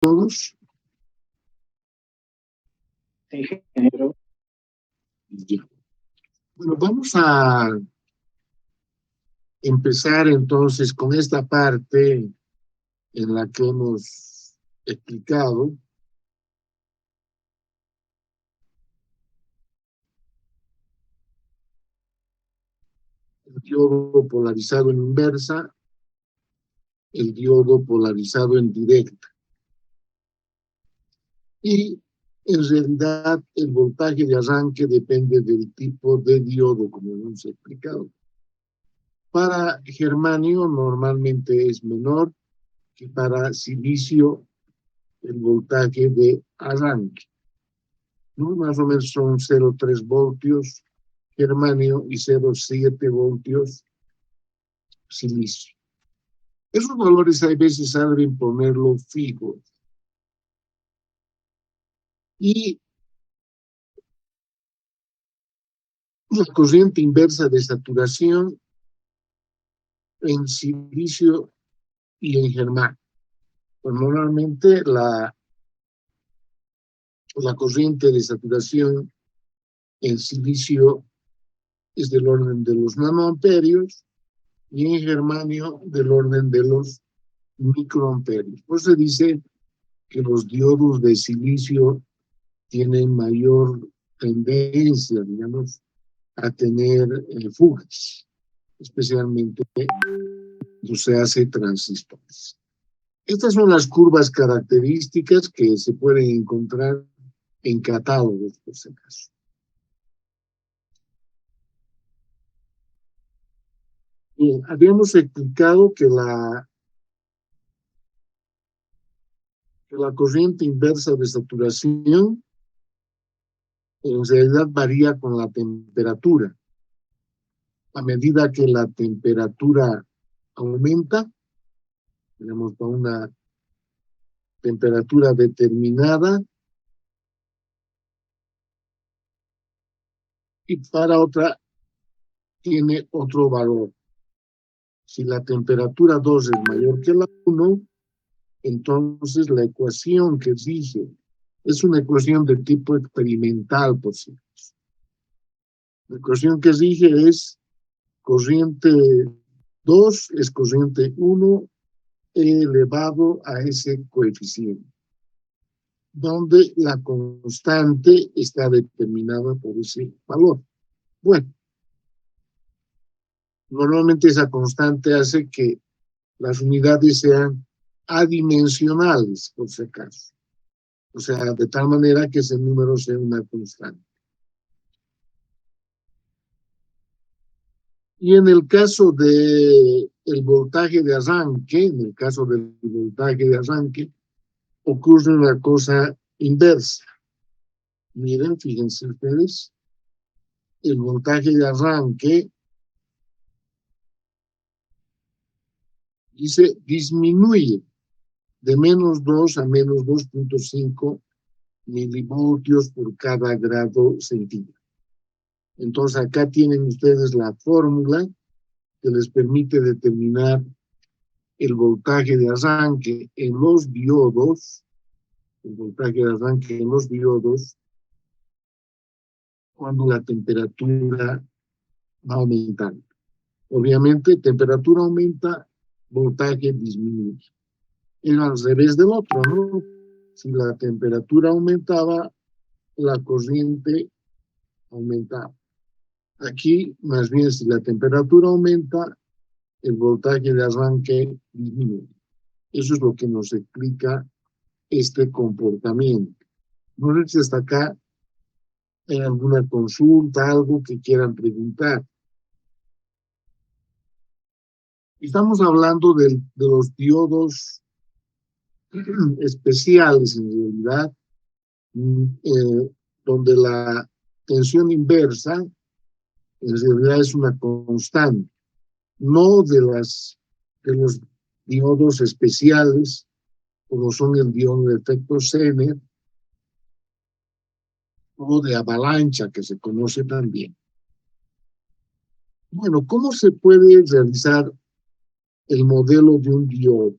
todos. Ingeniero. Ya. Bueno, vamos a empezar entonces con esta parte en la que hemos explicado el diodo polarizado en inversa, el diodo polarizado en directa. Y en realidad el voltaje de arranque depende del tipo de diodo, como hemos explicado. Para germanio normalmente es menor que para silicio el voltaje de arranque, ¿no? Más o menos son 0,3 voltios germanio y 0,7 voltios silicio. Esos valores a veces saben ponerlo fijos. Y la corriente inversa de saturación en silicio y en germanio. Pues normalmente la corriente de saturación en silicio es del orden de los nanoamperios y en germanio del orden de los microamperios. Pues se dice que los diodos de silicio tienen mayor tendencia, digamos, a tener fugas, especialmente cuando se hace transistores. Estas son las curvas características que se pueden encontrar en catálogos, por si acaso. Bien, habíamos explicado que la corriente inversa de saturación en realidad varía con la temperatura. A medida que la temperatura aumenta, tenemos una temperatura determinada y para otra tiene otro valor. Si la temperatura 2 es mayor que la 1, entonces la ecuación que rige es una ecuación de tipo experimental, por cierto. La ecuación que rige es corriente 2 es corriente 1 elevado a ese coeficiente, donde la constante está determinada por ese valor. Bueno, normalmente esa constante hace que las unidades sean adimensionales, por si acaso. O sea, de tal manera que ese número sea una constante. Y en el caso del voltaje de arranque, ocurre una cosa inversa. Miren, fíjense ustedes, el voltaje de arranque dice disminuye de menos 2 a menos 2,5 milivoltios por cada grado centígrado. Entonces acá tienen ustedes la fórmula que les permite determinar el voltaje de arranque en los diodos, cuando la temperatura va aumentando. Obviamente, temperatura aumenta, voltaje disminuye. Es al revés del otro, ¿no? Si la temperatura aumentaba, la corriente aumentaba. Aquí, más bien, si la temperatura aumenta, el voltaje de arranque disminuye. Eso es lo que nos explica este comportamiento. No sé si hasta acá hay alguna consulta, algo que quieran preguntar. Estamos hablando de los diodos especiales, en realidad, donde la tensión inversa en realidad es una constante, no de los diodos especiales, como son el diodo de efecto Zener o de avalancha, que se conoce también. Bueno, ¿cómo se puede realizar el modelo de un diodo?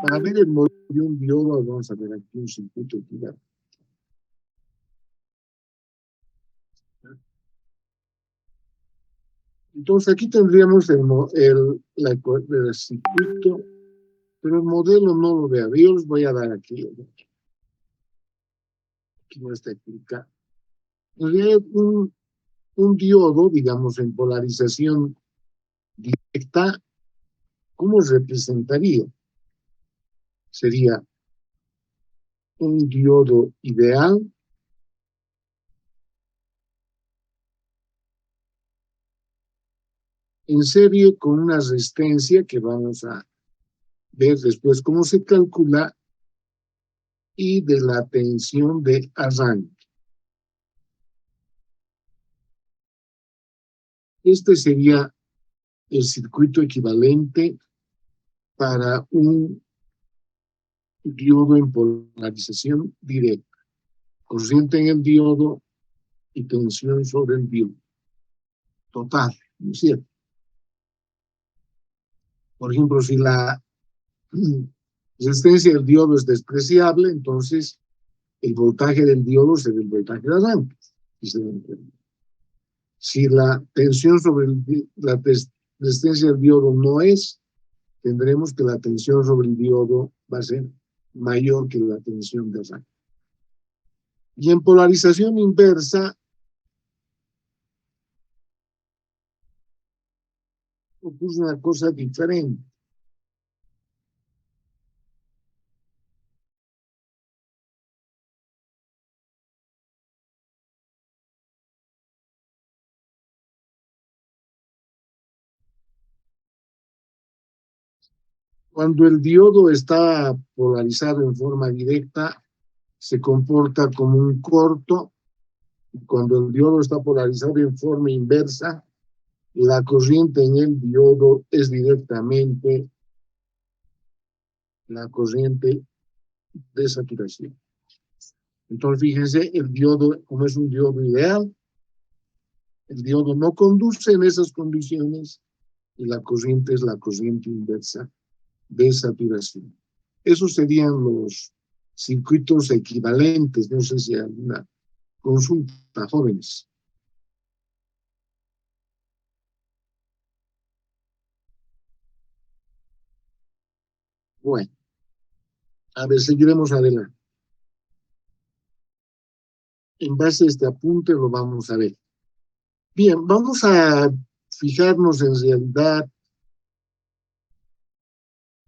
Para ver el modelo de un diodo, vamos a ver aquí un circuito equivalente. Entonces aquí tendríamos el circuito, pero el modelo no lo veo. Yo les voy a dar aquí. Aquí no está explicado. Un diodo, digamos, en polarización directa, ¿cómo representaría? Sería un diodo ideal en serie con una resistencia que vamos a ver después cómo se calcula y de la tensión de arranque. Este sería el circuito equivalente para un diodo en polarización directa. Corriente en el diodo y tensión sobre el diodo. Total, ¿no es cierto? Por ejemplo, si la resistencia del diodo es despreciable, entonces el voltaje del diodo será el voltaje de arranque. Si la tensión sobre la resistencia del diodo no es, tendremos que la tensión sobre el diodo va a ser mayor que la tensión de arranque. Y en polarización inversa, ocurre una cosa diferente. Cuando el diodo está polarizado en forma directa, se comporta como un corto. Y cuando el diodo está polarizado en forma inversa, la corriente en el diodo es directamente la corriente de saturación. Entonces, fíjense, el diodo, como es un diodo ideal, el diodo no conduce en esas condiciones y la corriente es la corriente inversa de saturación. Esos serían los circuitos equivalentes. No sé si hay alguna consulta, jóvenes. Bueno, a ver, seguiremos adelante. En base a este apunte lo vamos a ver. Bien, vamos a fijarnos en realidad.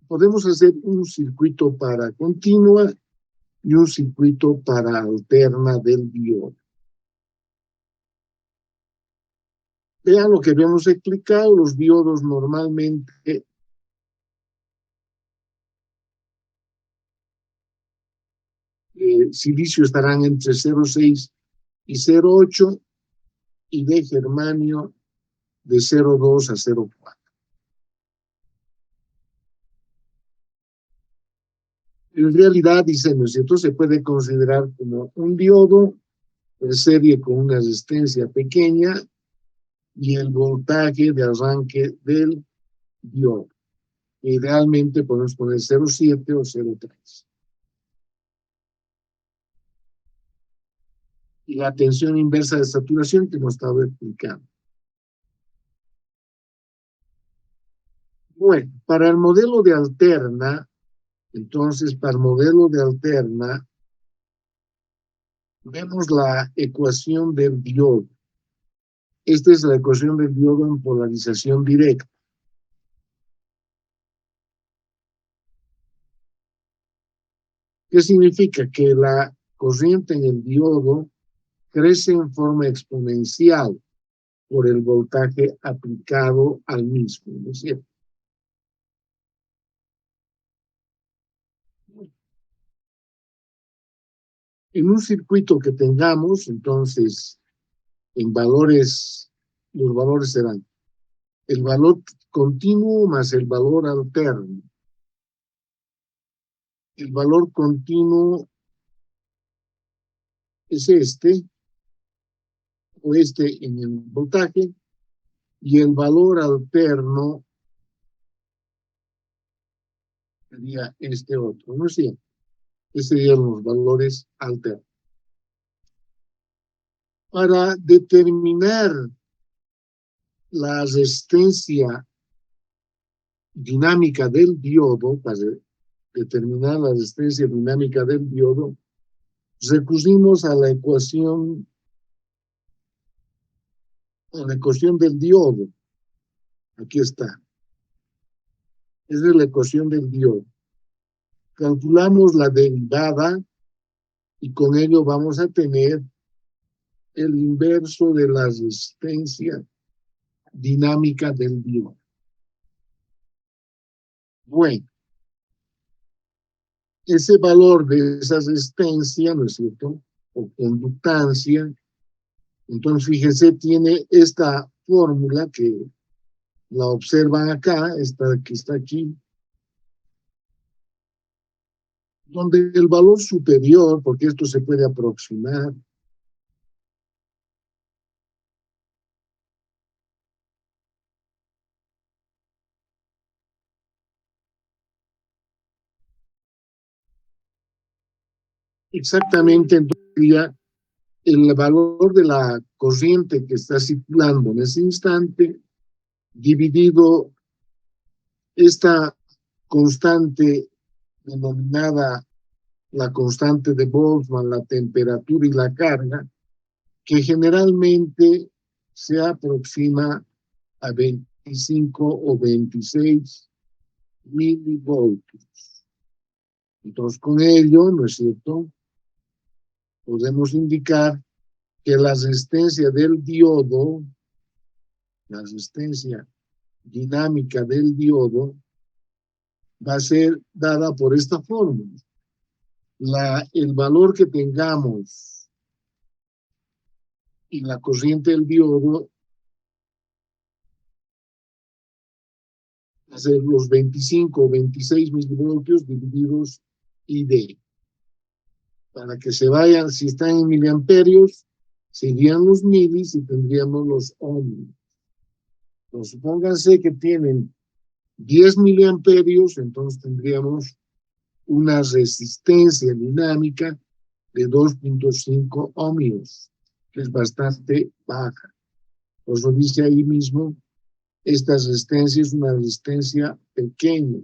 Podemos hacer un circuito para continua y un circuito para alterna del diodo. Vean lo que habíamos explicado, los diodos normalmente silicio estarán entre 0,6 y 0,8 y de germanio de 0,2 a 0,4. En realidad, dicen, ¿no es cierto? Se puede considerar como un diodo en serie con una resistencia pequeña y el voltaje de arranque del diodo. Idealmente podemos poner 0,7 o 0,3. Y la tensión inversa de saturación que hemos estado explicando. Bueno, para el modelo de alterna, entonces para el modelo de alterna, vemos la ecuación del diodo. Esta es la ecuación del diodo en polarización directa. ¿Qué significa? Que la corriente en el diodo crece en forma exponencial por el voltaje aplicado al mismo, ¿no es cierto? En un circuito que tengamos, entonces, en valores, los valores serán el valor continuo más el valor alterno. El valor continuo es este, o este en el voltaje, y el valor alterno sería este otro, ¿no es cierto? Estos serían los valores alternos. Para determinar la resistencia dinámica del diodo, determinar la resistencia dinámica del diodo, recurrimos a la ecuación del diodo. Aquí está. Esa es la ecuación del diodo. Calculamos la derivada y con ello vamos a tener el inverso de la resistencia dinámica del diodo. Bueno, ese valor de esa resistencia, ¿no es cierto?, o conductancia, entonces fíjense, tiene esta fórmula que la observan acá, esta que está aquí, donde el valor superior, porque esto se puede aproximar, exactamente entonces el valor de la corriente que está circulando en ese instante, dividido esta constante denominada la constante de Boltzmann, la temperatura y la carga, que generalmente se aproxima a 25 o 26 milivoltios. Entonces, con ello, ¿no es cierto?, podemos indicar que la resistencia del diodo, la resistencia dinámica del diodo, va a ser dada por esta fórmula. El valor que tengamos en la corriente del diodo va a ser los 25 o 26 milivoltios divididos ID. Para que se vayan, si están en miliamperios, serían los milis y tendríamos los ohmios. Entonces, supónganse que tienen 10 miliamperios, entonces tendríamos una resistencia dinámica de 2.5 ohmios, que es bastante baja. Por eso dice ahí mismo, esta resistencia es una resistencia pequeña.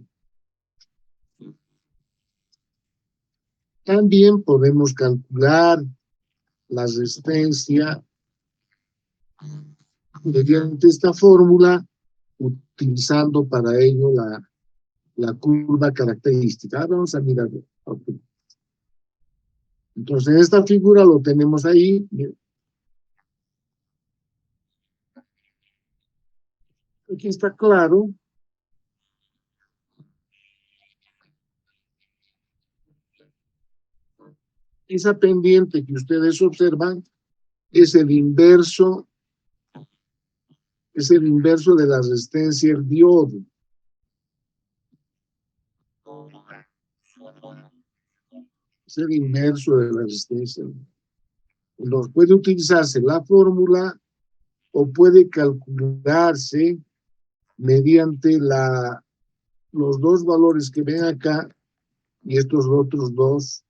También podemos calcular la resistencia mediante esta fórmula, utilizando para ello la curva característica. Vamos a mirar. Okay. Entonces, esta figura lo tenemos ahí. Aquí está claro. Esa pendiente que ustedes observan es el inverso de la resistencia del diodo. Es el inverso de la resistencia. Entonces, puede utilizarse la fórmula o puede calcularse mediante los dos valores que ven acá y estos otros dos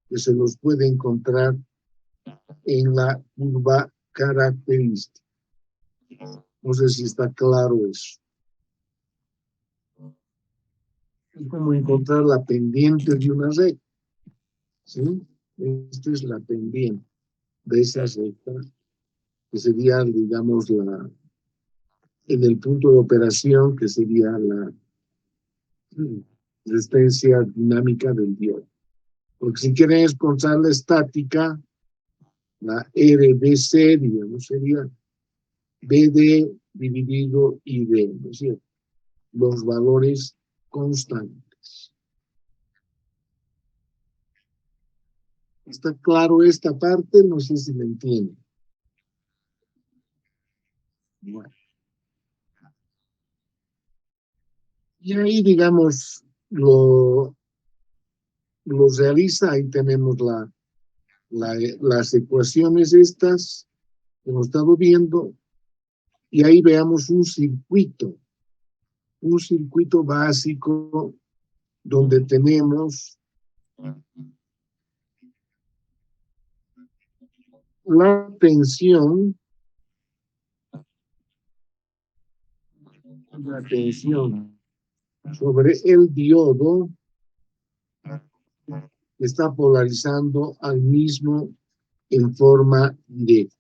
que se los puede encontrar en la curva característica. No sé si está claro eso. Es como encontrar la pendiente de una recta. ¿Sí? Esta es la pendiente de esa recta, que sería, digamos, en el punto de operación, que sería la resistencia dinámica del diodo. Porque si quieren encontrar la estática, la RDC, digamos, sería BD dividido ID, ¿no es cierto? Los valores constantes. ¿Está claro esta parte? No sé si me entienden. Bueno. Y ahí, digamos, lo realiza, ahí tenemos las ecuaciones estas que hemos estado viendo, y ahí veamos un circuito básico donde tenemos la tensión sobre el diodo que está polarizando al mismo en forma directa.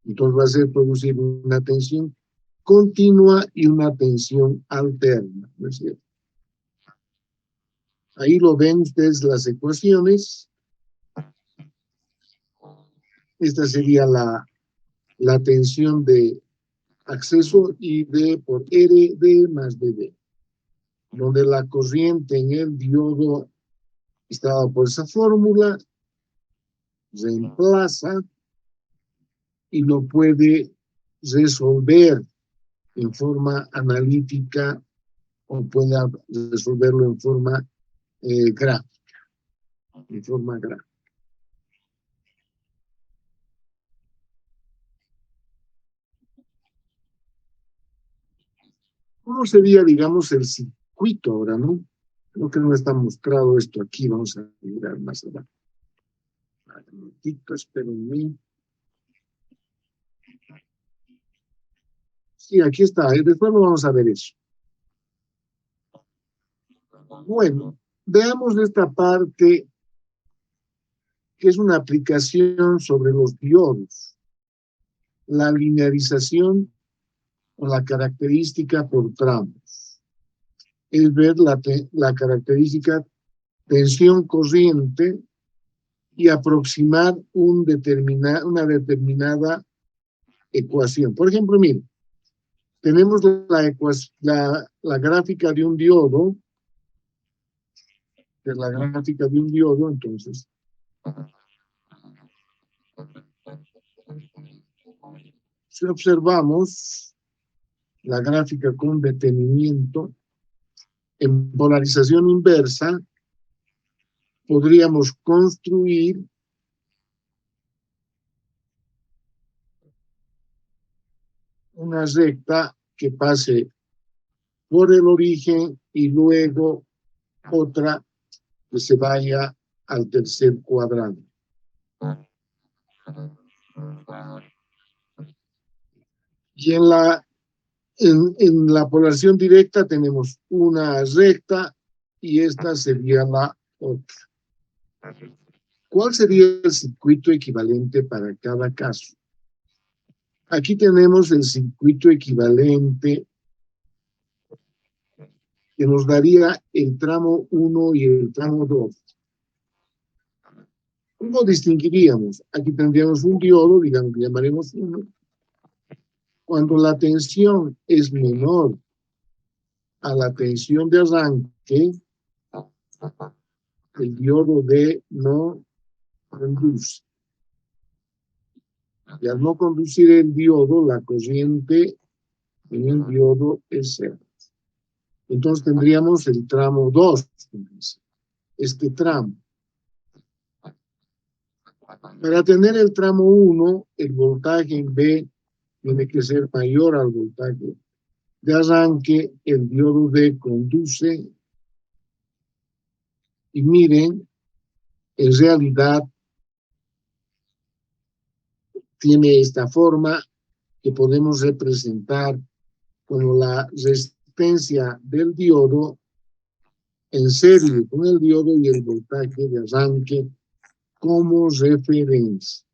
Entonces va a ser producir una tensión continua y una tensión alterna, ¿no es cierto? Ahí lo ven ustedes las ecuaciones. Esta sería la tensión de acceso y D por RD más DD, donde la corriente en el diodo está dada por esa fórmula, reemplaza y lo puede resolver en forma analítica o puede resolverlo en forma gráfica. En forma gráfica. ¿Cómo sería, digamos, el circuito ahora, no? Creo que no está mostrado esto aquí. Vamos a mirar más abajo. Un momentito, espérenme. Sí, aquí está. Después vamos a ver eso. Bueno, veamos esta parte que es una aplicación sobre los diodos. La linearización o la característica por tramos. Es ver la característica tensión corriente y aproximar una determinada ecuación. Por ejemplo, miren, tenemos la gráfica de un diodo, que es la gráfica de un diodo, entonces. Si observamos la gráfica con detenimiento, en polarización inversa, podríamos construir una recta que pase por el origen y luego otra que se vaya al tercer cuadrante. Y en la polarización directa tenemos una recta y esta sería la otra. ¿Cuál sería el circuito equivalente para cada caso? Aquí tenemos el circuito equivalente que nos daría el tramo 1 y el tramo 2. ¿Cómo distinguiríamos? Aquí tendríamos un diodo, digamos que llamaremos 1. Cuando la tensión es menor a la tensión de arranque, el diodo D no conduce. Y al no conducir el diodo, la corriente en el diodo es cero. Entonces tendríamos el tramo 2, este tramo. Para tener el tramo 1, el voltaje en B tiene que ser mayor al voltaje de arranque, el diodo D conduce, y miren, en realidad tiene esta forma que podemos representar como la resistencia del diodo en serie con el diodo y el voltaje de arranque como referencia.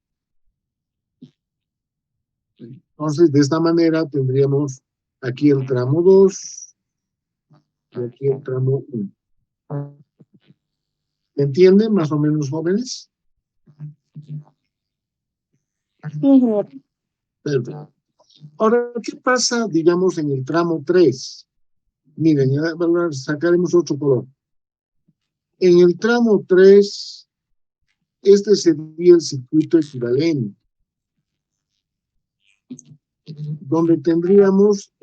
Entonces, de esta manera tendríamos aquí el tramo 2 y aquí el tramo 1. ¿Entienden más o menos, jóvenes? Perfecto. Ahora, ¿qué pasa, digamos, en el tramo 3? Miren, ya sacaremos otro color. En el tramo 3, este sería el circuito equivalente, donde tendríamos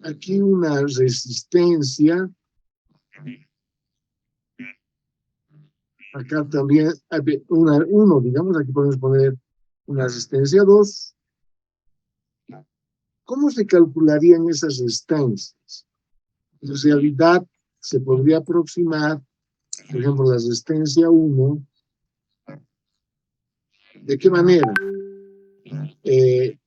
aquí una resistencia. Acá también uno, digamos, aquí podemos poner una resistencia 2. ¿Cómo se calcularían esas resistencias? En realidad, se podría aproximar, por ejemplo, la resistencia 1. ¿De qué manera? El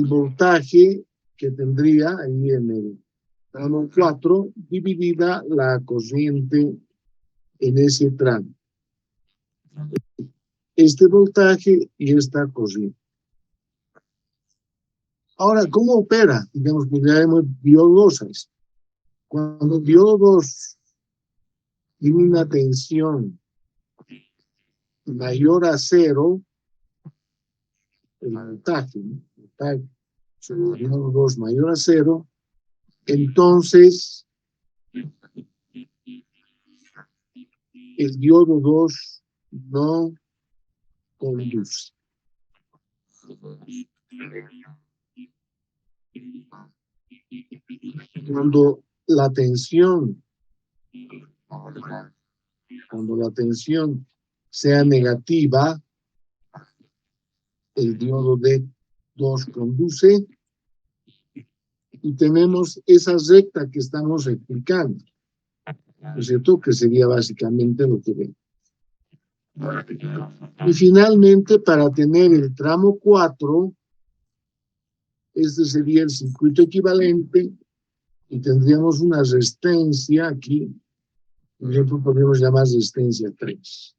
voltaje que tendría ahí en el tramo 4, dividida la corriente en ese tramo. Este voltaje y esta corriente. Ahora, ¿cómo opera? Digamos que ya hemos diodo 2. Cuando el diodo 2 tiene una tensión mayor a 0, el voltaje, ¿no? El voltaje sobre el diodo 2 mayor a 0, entonces el diodo 2 no conduce. Cuando la tensión sea negativa, el diodo D2 conduce y tenemos esa recta que estamos explicando, ¿no es cierto? Que sería básicamente lo que vemos. Y finalmente, para tener el tramo 4, este sería el circuito equivalente y tendríamos una resistencia aquí, por ejemplo, podríamos llamar resistencia 3.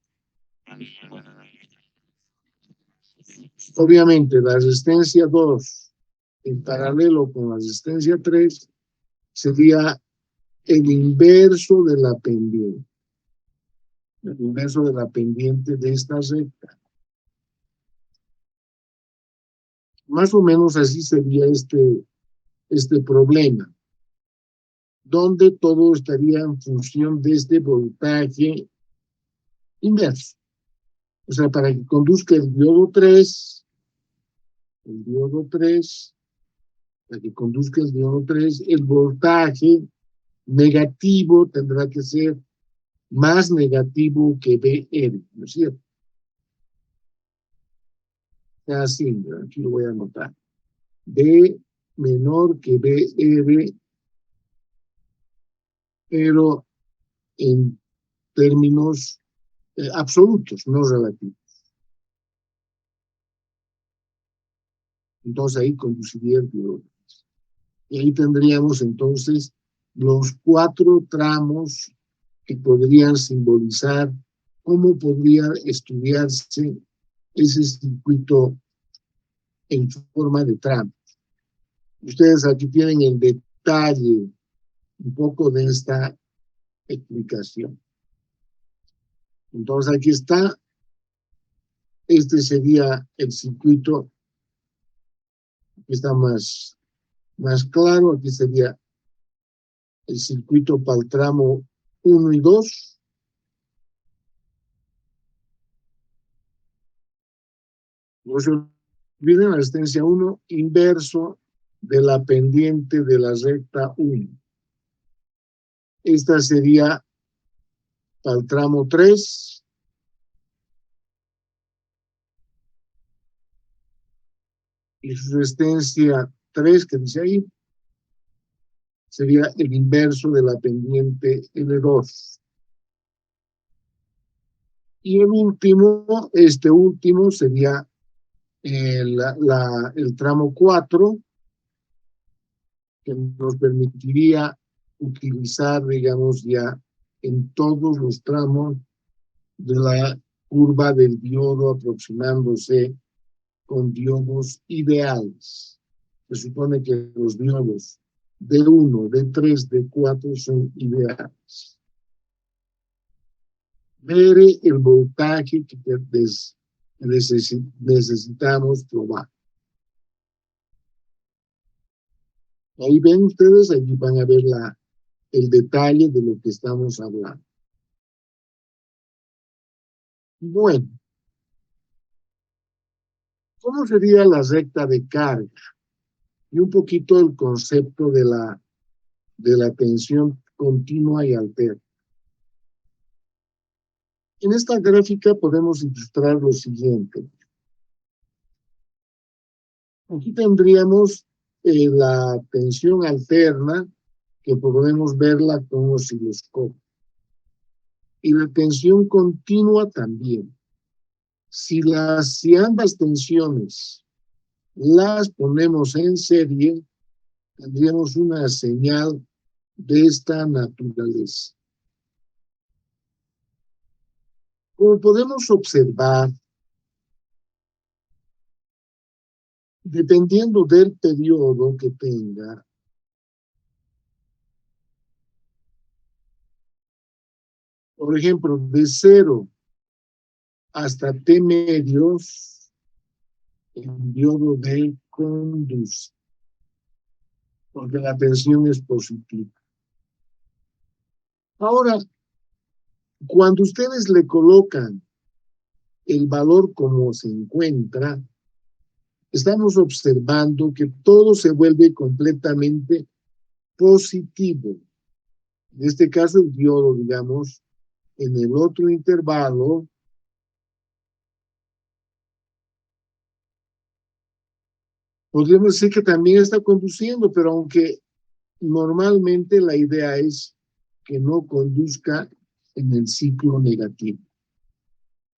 Obviamente, la resistencia 2 en paralelo con la resistencia 3 sería el inverso de la pendiente. El inverso de la pendiente de esta recta. Más o menos así sería este problema, donde todo estaría en función de este voltaje inverso. O sea, para que conduzca el diodo 3, para que conduzca el diodo 3, el voltaje negativo tendrá que ser más negativo que BR, ¿no es cierto? Así, aquí lo voy a anotar. B menor que BR, pero en términos absolutos, no relativos. Entonces ahí conduciría el diodo. Y ahí tendríamos entonces los 4 tramos que podrían simbolizar cómo podría estudiarse ese circuito en forma de tramos. Ustedes aquí tienen el detalle un poco de esta explicación. Entonces aquí está, este sería el circuito, aquí está más claro, aquí sería el circuito para el tramo 1 y 2. No se olviden la resistencia 1, inverso de la pendiente de la recta 1. Esta sería para el tramo 3. Y su resistencia 3, que dice ahí, sería el inverso de la pendiente L2. Y el último, este último sería el tramo 4, que nos permitiría utilizar, digamos, ya en todos los tramos de la curva del diodo aproximándose con diodos ideales. Se supone que los diodos D1, D3, D4 son ideales. Ver el voltaje que necesitamos probar. Ahí ven ustedes, allí van a ver el detalle de lo que estamos hablando. Bueno, ¿cómo sería la recta de carga? Y un poquito el concepto de la tensión continua y alterna. En esta gráfica podemos ilustrar lo siguiente. Aquí tendríamos la tensión alterna que podemos verla con osciloscopio. Y la tensión continua también. Si ambas tensiones las ponemos en serie, tendríamos una señal de esta naturaleza. Como podemos observar, dependiendo del periodo que tenga, por ejemplo, de 0 hasta T medios, el diodo D conduce, porque la tensión es positiva. Ahora, cuando ustedes le colocan el valor como se encuentra, estamos observando que todo se vuelve completamente positivo. En este caso, el diodo, digamos, en el otro intervalo, podríamos decir que también está conduciendo, pero aunque normalmente la idea es que no conduzca en el ciclo negativo.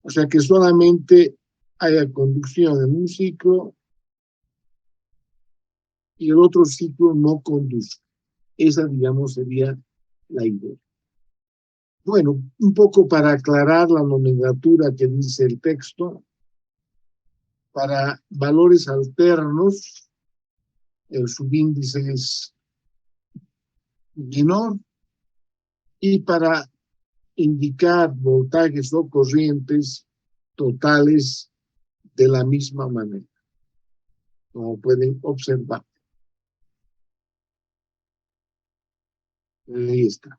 O sea, que solamente haya conducción en un ciclo y el otro ciclo no conduzca. Esa, digamos, sería la idea. Bueno, un poco para aclarar la nomenclatura que dice el texto, para valores alternos, el subíndice es menor, y para indicar voltajes o corrientes totales de la misma manera, como pueden observar. Ahí está.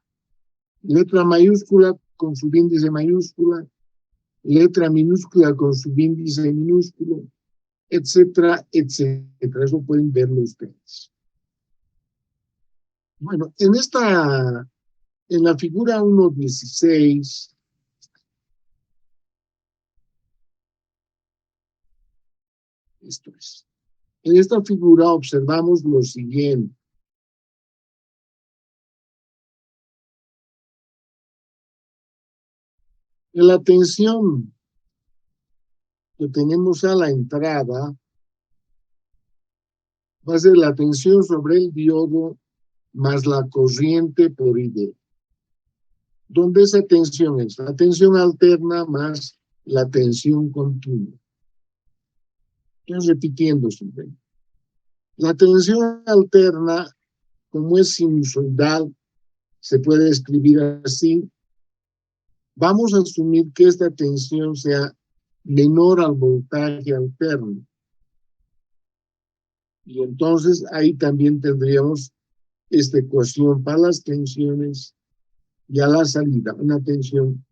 Letra mayúscula con subíndice mayúscula, letra minúscula con subíndice minúsculo, etcétera, etcétera. Eso pueden verlo ustedes. Bueno, en la figura 1.16, esto es. En esta figura observamos lo siguiente. En la tensión que tenemos a la entrada va a ser la tensión sobre el diodo más la corriente por ID. ¿Dónde esa tensión es? La tensión alterna más la tensión continua. Estoy repitiendo siempre. La tensión alterna, como es sinusoidal, se puede escribir así. Vamos a asumir que esta tensión sea menor al voltaje alterno. Y entonces ahí también tendríamos esta ecuación para las tensiones y a la salida, una tensión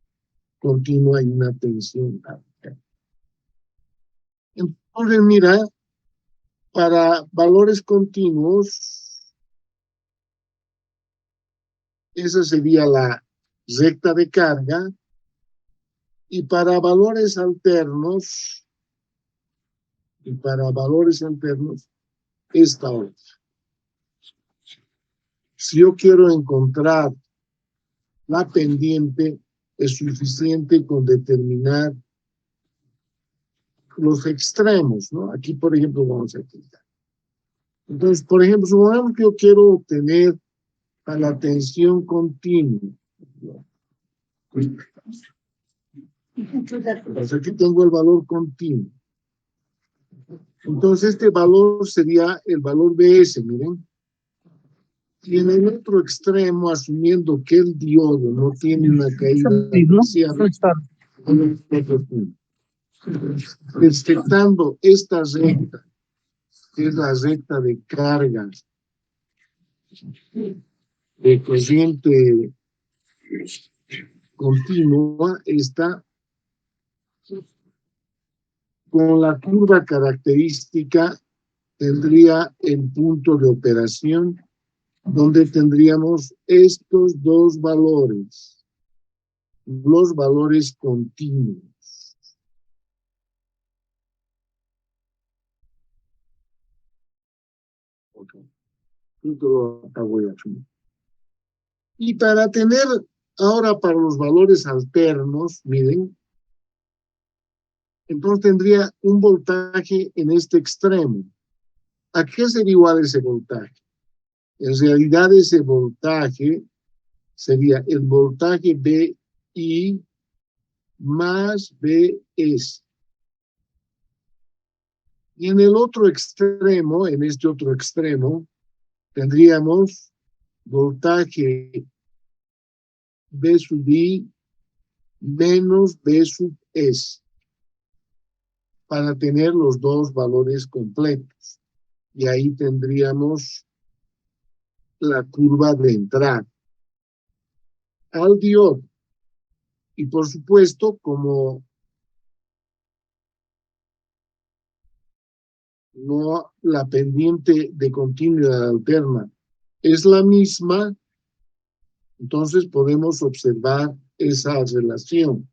continua y una tensión alterna. Entonces, mira, para valores continuos, esa sería la recta de carga, y para valores alternos, esta otra. Si yo quiero encontrar la pendiente, es suficiente con determinar los extremos, ¿no? Aquí, por ejemplo, vamos a quitar. Entonces, por ejemplo, supongamos que yo quiero obtener a la tensión continua. Pues aquí tengo el valor continuo. Entonces, este valor sería el valor BS, miren. Y en el otro extremo, asumiendo que el diodo no tiene una caída inicial, respetando esta recta, que es la recta de carga de corriente continua, está con la curva característica, tendría el punto de operación, donde tendríamos estos dos valores, los valores continuos. Okay. Acá voy a asumir. Y para tener ahora para los valores alternos, miren, entonces tendría un voltaje en este extremo. ¿A qué sería igual ese voltaje? En realidad ese voltaje sería el voltaje BI más BS. Y en el otro extremo, en este otro extremo, tendríamos voltaje B sub I menos B sub S para tener los dos valores completos. Y ahí tendríamos la curva de entrada al diodo. Y por supuesto, como no la pendiente de continuidad alterna es la misma, entonces podemos observar esa relación.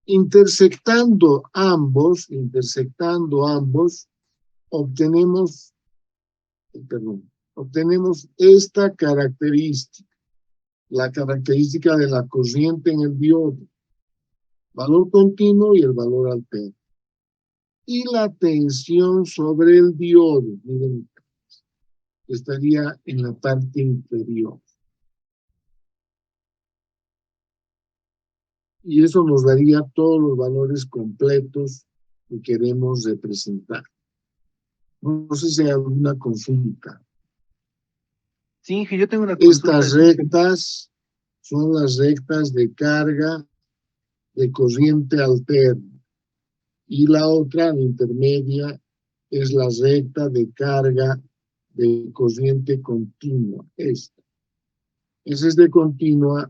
Intersectando ambos, obtenemos esta característica, la característica de la corriente en el diodo, valor continuo y el valor alterno. Y la tensión sobre el diodo, miren, estaría en la parte inferior. Y eso nos daría todos los valores completos que queremos representar. No sé si hay alguna consulta. Sí, Inge, yo tengo una consulta. Estas rectas son las rectas de carga de corriente alterna. Y la otra, la intermedia, es la recta de carga de corriente continua. Esta. Esa es de continua.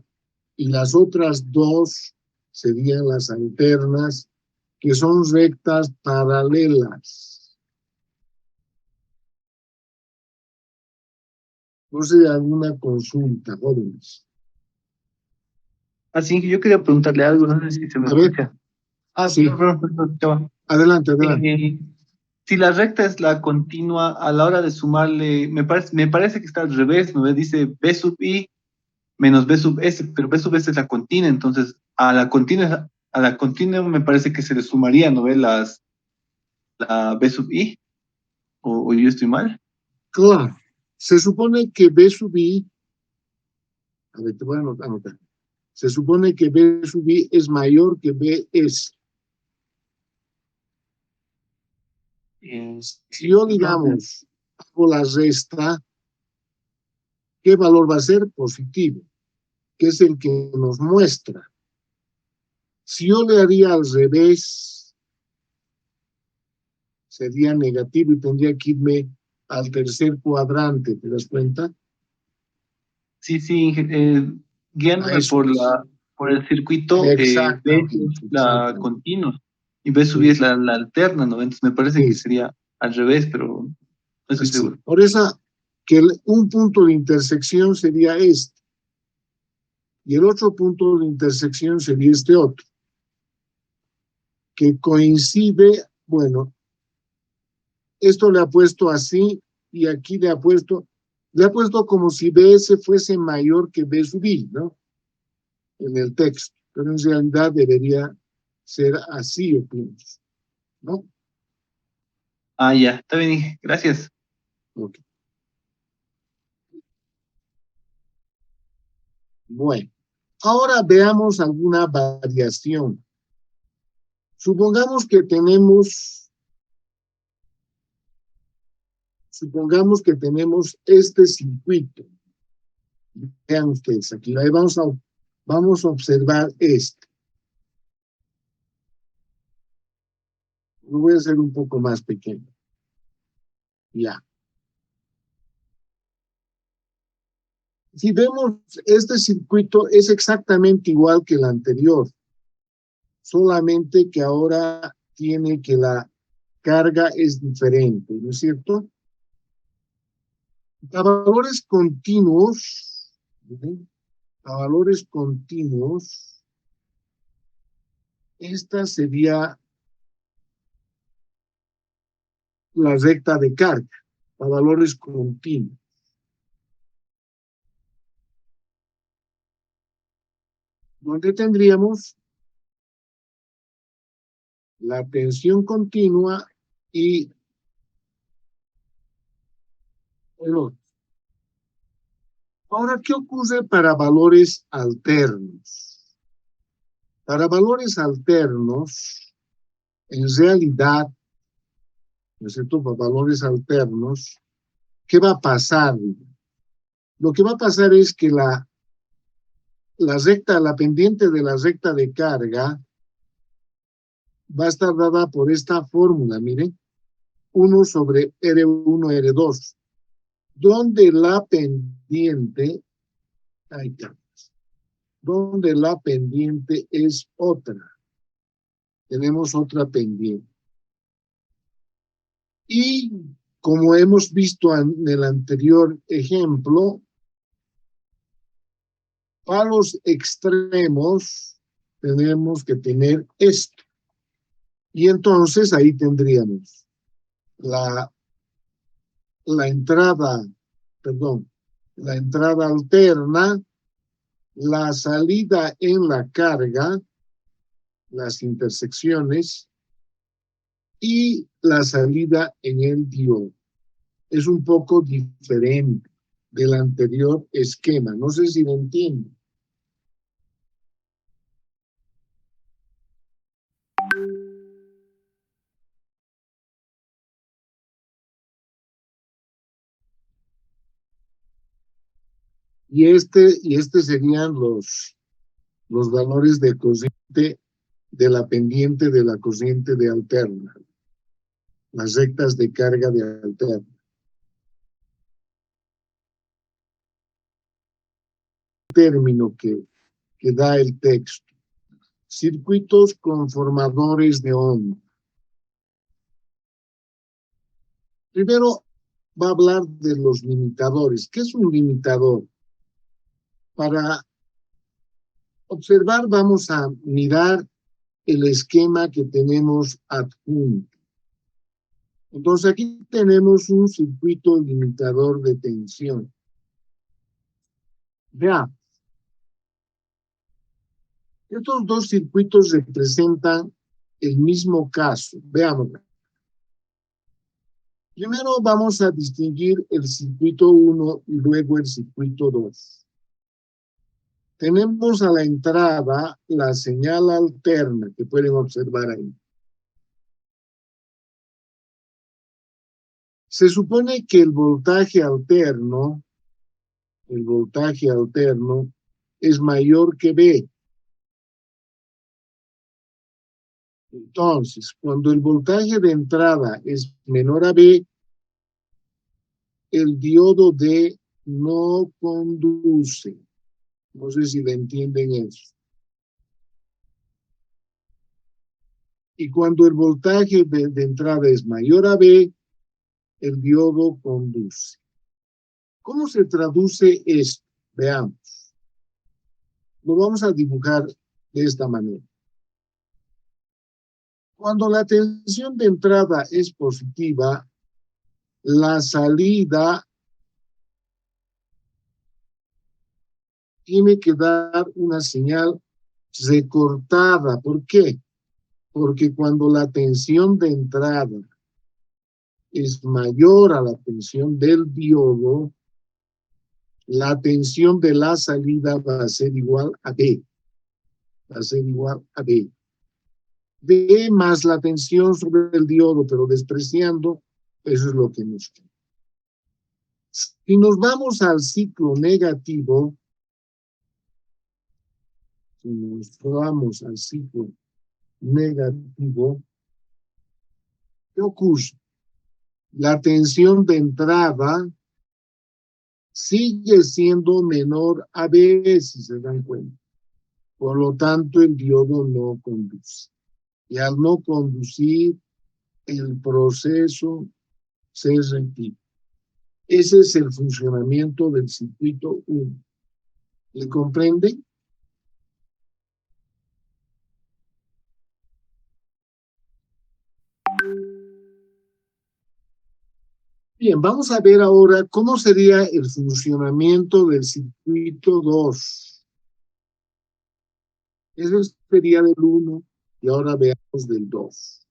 Y las otras dos serían las alternas, que son rectas paralelas. No sé, alguna consulta, jóvenes. Así que yo quería preguntarle algo, no sé si se me A ver. escucha. Sí. Perdón, ya va. Adelante. Si la recta es la continua, a la hora de sumarle, me parece que está al revés, ¿no? Dice B sub I menos B sub S, pero B sub S es la continua, entonces a la continua me parece que se le sumaría, ¿no ve? La B sub I, o yo estoy mal. Claro, se supone que B sub I, a ver, te voy a anotar. Se supone que B sub I es mayor que BS. Si yo, digamos, hago la resta, ¿qué valor va a ser? Positivo, que es el que nos muestra. Si yo le haría al revés, sería negativo y tendría que irme al tercer cuadrante, ¿te das cuenta? Sí, guiándome por el circuito, B es la continua y B sub I es la alterna, ¿no? Entonces me parece que sería al revés, pero no estoy seguro. Por eso que un punto de intersección sería este y el otro punto de intersección sería este otro, que coincide, bueno, esto le ha puesto así y aquí le ha puesto como si BS fuese mayor que B sub I, ¿no? En el texto, pero en realidad debería ser así, yo pienso, ¿no? Ah, ya, está bien, gracias. Okay. Bueno, ahora veamos alguna variación. Supongamos que tenemos este circuito. Vean ustedes, aquí vamos a observar este. Lo voy a hacer un poco más pequeño. Ya. Si vemos, este circuito es exactamente igual que el anterior, solamente que ahora tiene que la carga es diferente, ¿no es cierto? A valores continuos, esta sería la recta de carga, a valores continuos. donde tendríamos la tensión continua y el otro. Ahora, ¿qué ocurre para valores alternos? Para valores alternos, en realidad, ¿no es cierto? Para valores alternos, ¿qué va a pasar? Lo que va a pasar es que la pendiente de la recta de carga va a estar dada por esta fórmula, miren, 1 sobre R1, R2, donde la pendiente, ahí está, donde la pendiente es otra. Tenemos otra pendiente. Y como hemos visto en el anterior ejemplo, para los extremos tenemos que tener esto. Y entonces ahí tendríamos la entrada, perdón, la entrada alterna, la salida en la carga, las intersecciones, y la salida en el diodo. Es un poco diferente del anterior esquema. No sé si lo entienden. Y este serían los valores de corriente de la pendiente de la corriente de alterna, las rectas de carga de alterna. Término que da el texto. Circuitos conformadores de onda. Primero va a hablar de los limitadores. ¿Qué es un limitador? Para observar vamos a mirar el esquema que tenemos adjunto. Entonces aquí tenemos un circuito limitador de tensión. Veamos. Estos dos circuitos representan el mismo caso. Veamos. Primero vamos a distinguir el circuito 1 y luego el circuito 2. Tenemos a la entrada la señal alterna que pueden observar ahí. Se supone que el voltaje alterno es mayor que B. Entonces, cuando el voltaje de entrada es menor a B, el diodo D no conduce. No sé si le entienden eso. Y cuando el voltaje de entrada es mayor a B, el diodo conduce. ¿Cómo se traduce esto? Veamos. Lo vamos a dibujar de esta manera. Cuando la tensión de entrada es positiva, la salida tiene que dar una señal recortada. ¿Por qué? Porque cuando la tensión de entrada es mayor a la tensión del diodo, la tensión de la salida va a ser igual a B. Va a ser igual a B. B más la tensión sobre el diodo, pero despreciando, eso es lo que nos queda. Si nos vamos al ciclo negativo, si nos vamos al ciclo negativo, ¿qué ocurre? La tensión de entrada sigue siendo menor a B, si se dan cuenta. Por lo tanto, el diodo no conduce. Y al no conducir, el proceso se repite. Ese es el funcionamiento del circuito 1. ¿Le comprenden? Bien, vamos a ver ahora cómo sería el funcionamiento del circuito 2. Eso sería del 1 y ahora veamos del 2.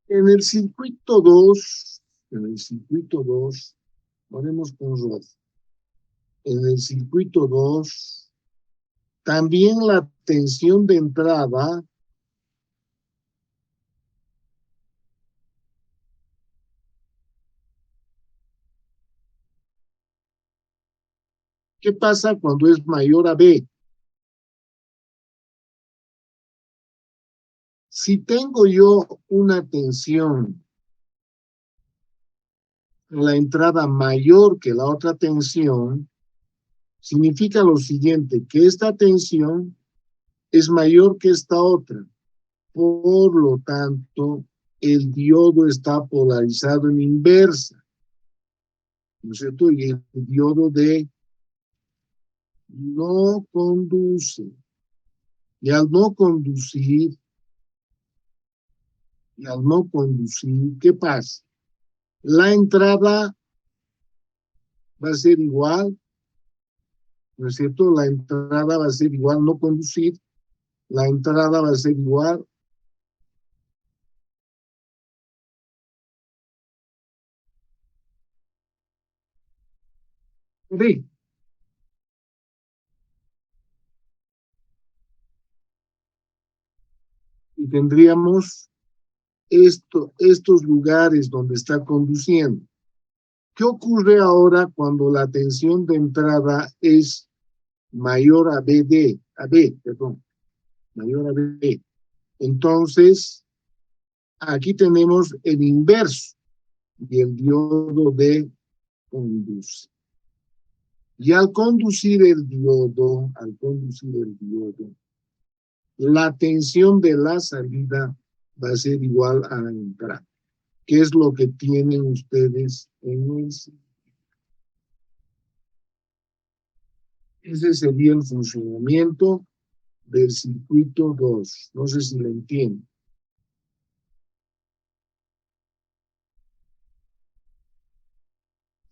En el circuito 2, ponemos con rojo. En el circuito 2, también la tensión de entrada ¿qué pasa cuando es mayor a B? Si tengo yo una tensión en la entrada mayor que la otra tensión, significa lo siguiente, que esta tensión es mayor que esta otra. Por lo tanto, el diodo está polarizado en inversa, ¿no es cierto? Y el diodo D no conduce. Y al no conducir, ¿qué pasa? La entrada va a ser igual, ¿no es cierto? La entrada va a ser igual, no conducir, la entrada va a ser igual B. Y tendríamos estos lugares donde está conduciendo. ¿Qué ocurre ahora cuando la tensión de entrada es mayor a B, mayor a B? Entonces, aquí tenemos el inverso y el diodo D conduce. Y al conducir el diodo, la tensión de la salida va a ser igual a la entrada. ¿Qué es lo que tienen ustedes en ese? Ese sería el funcionamiento del circuito 2. No sé si lo entienden.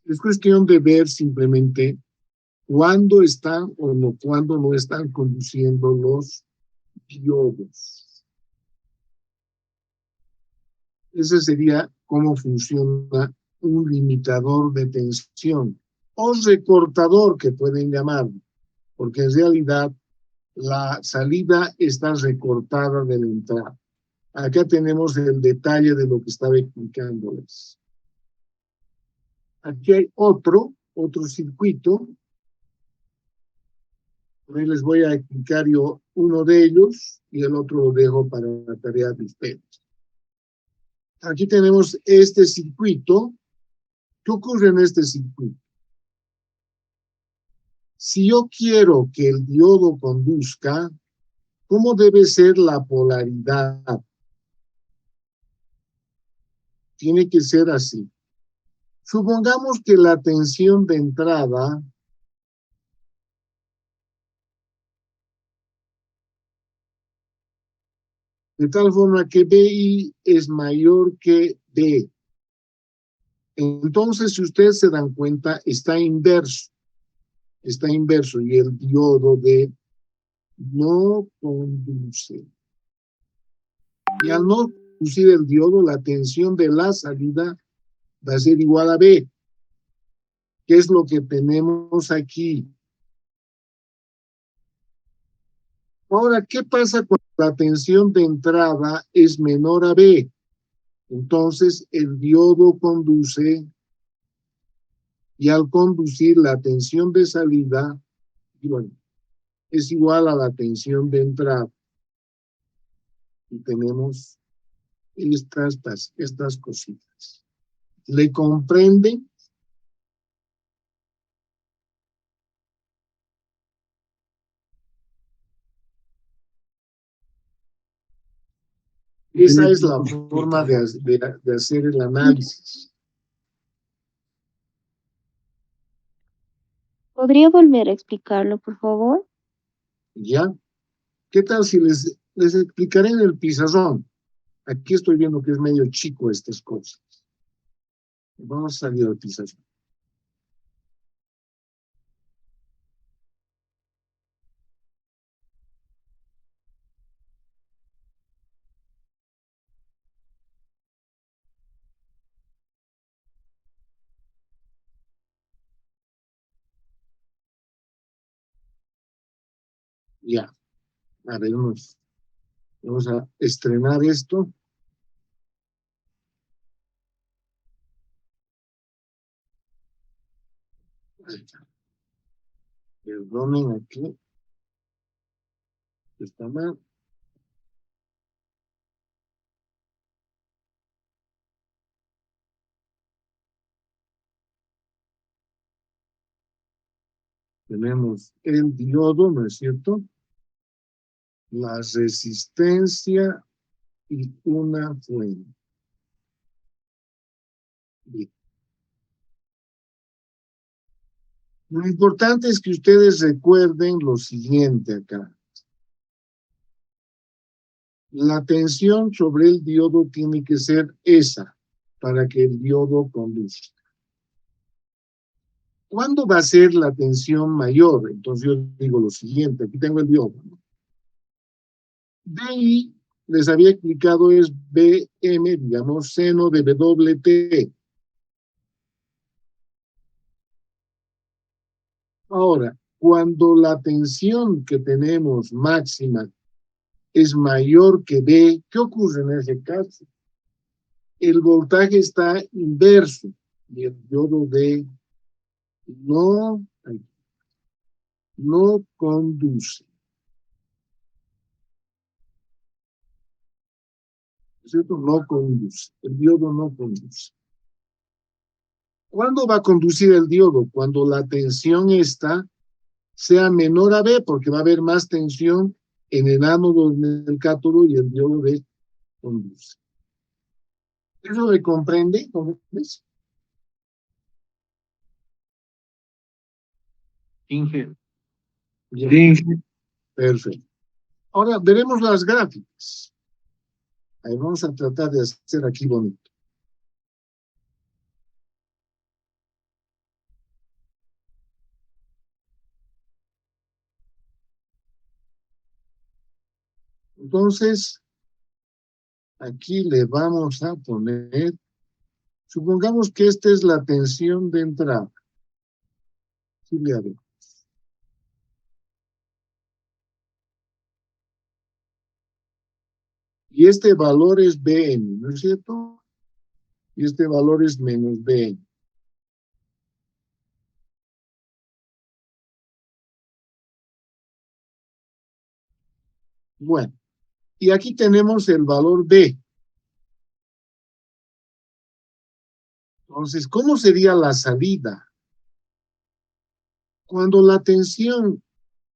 Es cuestión de ver simplemente cuándo están o no, cuándo no están conduciendo los diodos. Ese sería cómo funciona un limitador de tensión o recortador que pueden llamarlo, porque en realidad la salida está recortada de la entrada. Acá tenemos el detalle de lo que estaba explicándoles. Aquí hay otro circuito. Hoy les voy a explicar yo uno de ellos y el otro lo dejo para la tarea de ustedes. Aquí tenemos este circuito. ¿Qué ocurre en este circuito? Si yo quiero que el diodo conduzca, ¿cómo debe ser la polaridad? Tiene que ser así. Supongamos que la tensión de entrada de tal forma que BI es mayor que B. Entonces, si ustedes se dan cuenta, está inverso y el diodo D no conduce. Y al no conducir el diodo, la tensión de la salida va a ser igual a B. ¿Qué es lo que tenemos aquí? Ahora, ¿qué pasa cuando la tensión de entrada es menor a B? Entonces, el diodo conduce y al conducir la tensión de salida, bueno, es igual a la tensión de entrada. Y tenemos estas cositas. ¿Le comprenden? Esa es la forma de hacer el análisis. ¿Podría volver a explicarlo, por favor? ¿Ya? ¿Qué tal si les explicaré en el pizarrón? Aquí estoy viendo que es medio chico estas cosas. Vamos a salir al pizarrón. Ya. A ver, vamos a estrenar esto. Ahí está. Perdonen aquí. Está mal. Tenemos el diodo, ¿no es cierto? La resistencia y una fuente. Bien. Lo importante es que ustedes recuerden lo siguiente acá. La tensión sobre el diodo tiene que ser esa, para que el diodo conduzca. ¿Cuándo va a ser la tensión mayor? Entonces yo digo lo siguiente, aquí tengo el diodo, ¿no? BI, les había explicado, es BM, digamos, seno de WT. Ahora, cuando la tensión que tenemos máxima es mayor que B, ¿qué ocurre en ese caso? El voltaje está inverso y el diodo D no conduce. ¿Cierto? No conduce. El diodo no conduce. ¿Cuándo va a conducir el diodo? Cuando la tensión esta sea menor a B, porque va a haber más tensión en el ánodo del cátodo y el diodo D conduce. ¿Eso me comprende? ¿Comprendes? Inge. Sí. Perfecto. Ahora veremos las gráficas. Ahí vamos a tratar de hacer aquí bonito. Entonces, aquí le vamos a poner, supongamos que esta es la tensión de entrada. Sí, le haré. Y este valor es Bn, ¿no es cierto? Y este valor es menos Bn. Bueno, y aquí tenemos el valor B. Entonces, ¿cómo sería la salida? Cuando la tensión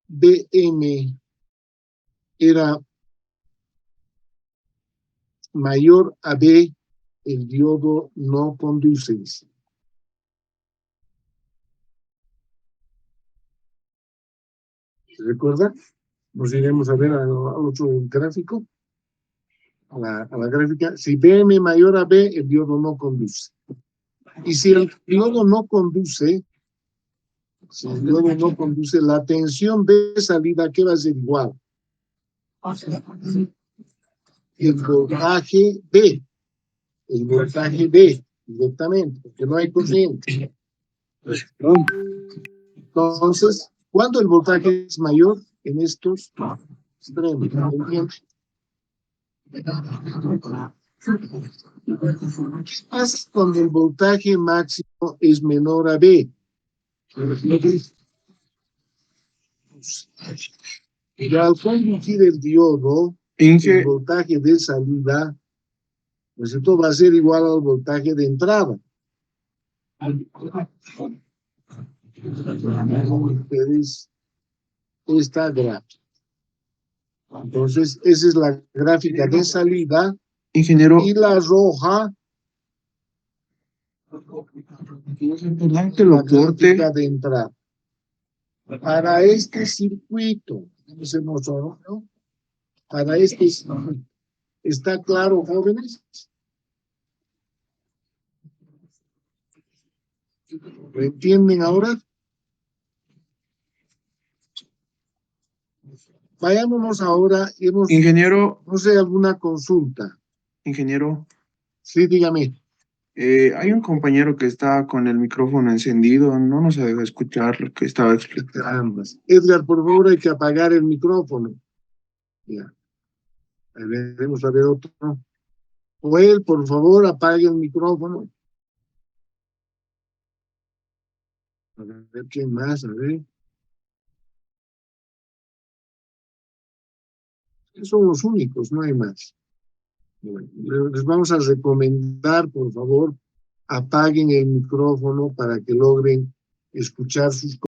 Bm era mayor a B, el diodo no conduce. ¿Se recuerda? Nos iremos a ver a otro gráfico, a la gráfica. Si Bm mayor a B, el diodo no conduce. Y si el diodo no conduce, la tensión B salida, ¿qué va a ser igual? El voltaje B. El voltaje B, directamente, porque no hay corriente. Entonces, ¿cuándo el voltaje es mayor? En estos extremos. ¿Entiendes? ¿Qué pasa cuando el voltaje máximo es menor a B? Y al conducir el diodo, el voltaje de salida, pues esto va a ser igual al voltaje de entrada. Ustedes esta gráfica. Entonces, esa es la gráfica de salida. Ingeniero, Y la roja, perdón que la lo corte. gráfica de entrada. Para este circuito, se mostró, ¿no? Para este circuito. ¿Está claro, jóvenes? ¿Lo entienden ahora? Vayámonos ahora, Ingeniero, no sé, alguna consulta. ingeniero, Sí, dígame. Hay un compañero que está con el micrófono encendido, no nos deja escuchar lo que estaba explicando. Ambas. Edgar, por favor, hay que apagar el micrófono. Ya. Ahí veremos a ver otro. Joel, por favor, apague el micrófono. A ver quién más, a ver. Son los únicos, no hay más. Bueno, les vamos a recomendar, por favor, apaguen el micrófono para que logren escuchar sus